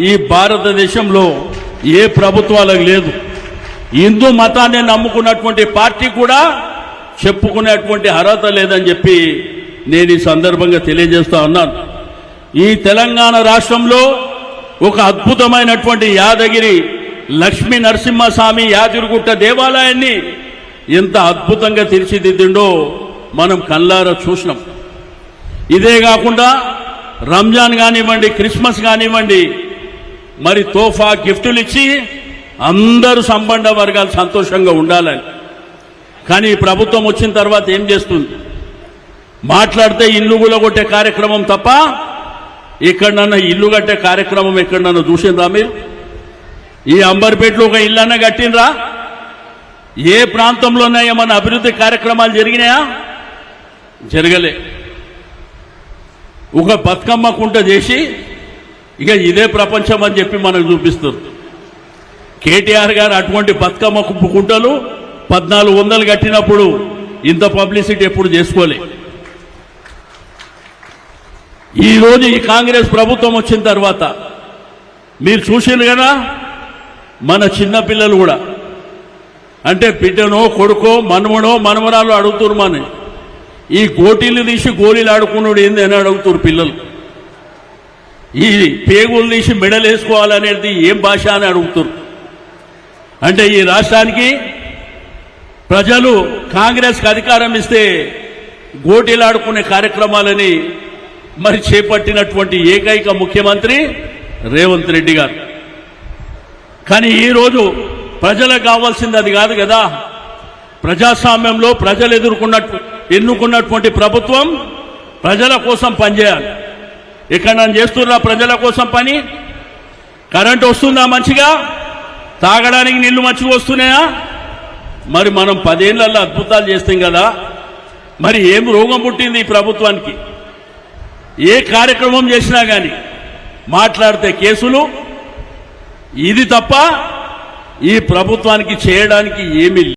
ఈ భారతదేశంలో ఏ ప్రభుత్వాలకు లేదు. హిందూ మతాన్ని నమ్ముకున్నటువంటి పార్టీ కూడా చెప్పుకునేటువంటి అర్హత లేదని చెప్పి నేను ఈ సందర్భంగా తెలియజేస్తా ఉన్నాను. ఈ తెలంగాణ రాష్ట్రంలో ఒక అద్భుతమైనటువంటి యాదగిరి లక్ష్మీ నరసింహస్వామి యాదగిరిగుట్ట దేవాలయాన్ని ఎంత అద్భుతంగా తీర్చిదిద్దిండో మనం కళ్ళారా చూసినాం. ఇదే కాకుండా రంజాన్ కానివ్వండి, క్రిస్మస్ కానివ్వండి, మరి తోఫా గిఫ్టులు ఇచ్చి అందరూ సంబంధ వర్గాలు సంతోషంగా ఉండాలని. కానీ ఈ ప్రభుత్వం వచ్చిన తర్వాత ఏం చేస్తుంది? మాట్లాడితే ఇల్లు కూలగొట్టే కార్యక్రమం తప్ప ఎక్కడన్నా ఇల్లు కట్టే కార్యక్రమం ఎక్కడన్నా చూసిండ్రా మీరు? ఈ అంబర్పేటలో ఒక ఇల్లన్నా కట్టినరా? ఏ ప్రాంతంలోనే ఏమన్నా అభివృద్ధి కార్యక్రమాలు జరిగినాయా? జరగలే. ఒక బతుకమ్మ కుంట చేసి ఇక ఇదే ప్రపంచం అని చెప్పి మనకు చూపిస్తారు. కేటీఆర్ గారు అటువంటి బతుకమ్మ కుంటలు 1400 కట్టినప్పుడు ఇంత పబ్లిసిటీ ఎప్పుడు చేసుకోలే. ఈరోజు ఈ కాంగ్రెస్ ప్రభుత్వం వచ్చిన తర్వాత మీరు చూసిండ్రు కదా, మన చిన్నపిల్లలు కూడా అంటే బిడ్డనో కొడుకో మనవడో మనవరాలు అడుగుతున్నారు. మన ఈ గోటీలు తీసి గోళీలు ఆడుకున్నాడు ఏంది అని అడుగుతున్నారు పిల్లలు. ఈ పేగులు తీసి మెడలు వేసుకోవాలనేది ఏం భాష అని అడుగుతున్నారు. అంటే ఈ రాష్ట్రానికి ప్రజలు కాంగ్రెస్కి అధికారం ఇస్తే గోటీలు ఆడుకునే కార్యక్రమాలని మరి చేపట్టినటువంటి ఏకైక ముఖ్యమంత్రి రేవంత్ రెడ్డి గారు. కానీ ఈరోజు ప్రజలకు కావాల్సింది అది కాదు కదా. ప్రజాస్వామ్యంలో ప్రజలు ఎన్నుకున్నటువంటి ప్రభుత్వం ప్రజల కోసం పనిచేయాలి. ఎక్కడన్నా చేస్తున్నా ప్రజల కోసం పని? కరెంటు వస్తుందా మంచిగా? తాగడానికి నీళ్లు మంచిగా వస్తున్నాయా? మరి మనం 10 ఏళ్లలో అద్భుతాలు చేస్తాం కదా. మరి ఏం రోగం పుట్టింది ఈ ప్రభుత్వానికి? ఏ కార్యక్రమం చేసినా కానీ మాట్లాడితే కేసులు, ఇది తప్ప ఈ ప్రభుత్వానికి చేయడానికి ఏమీ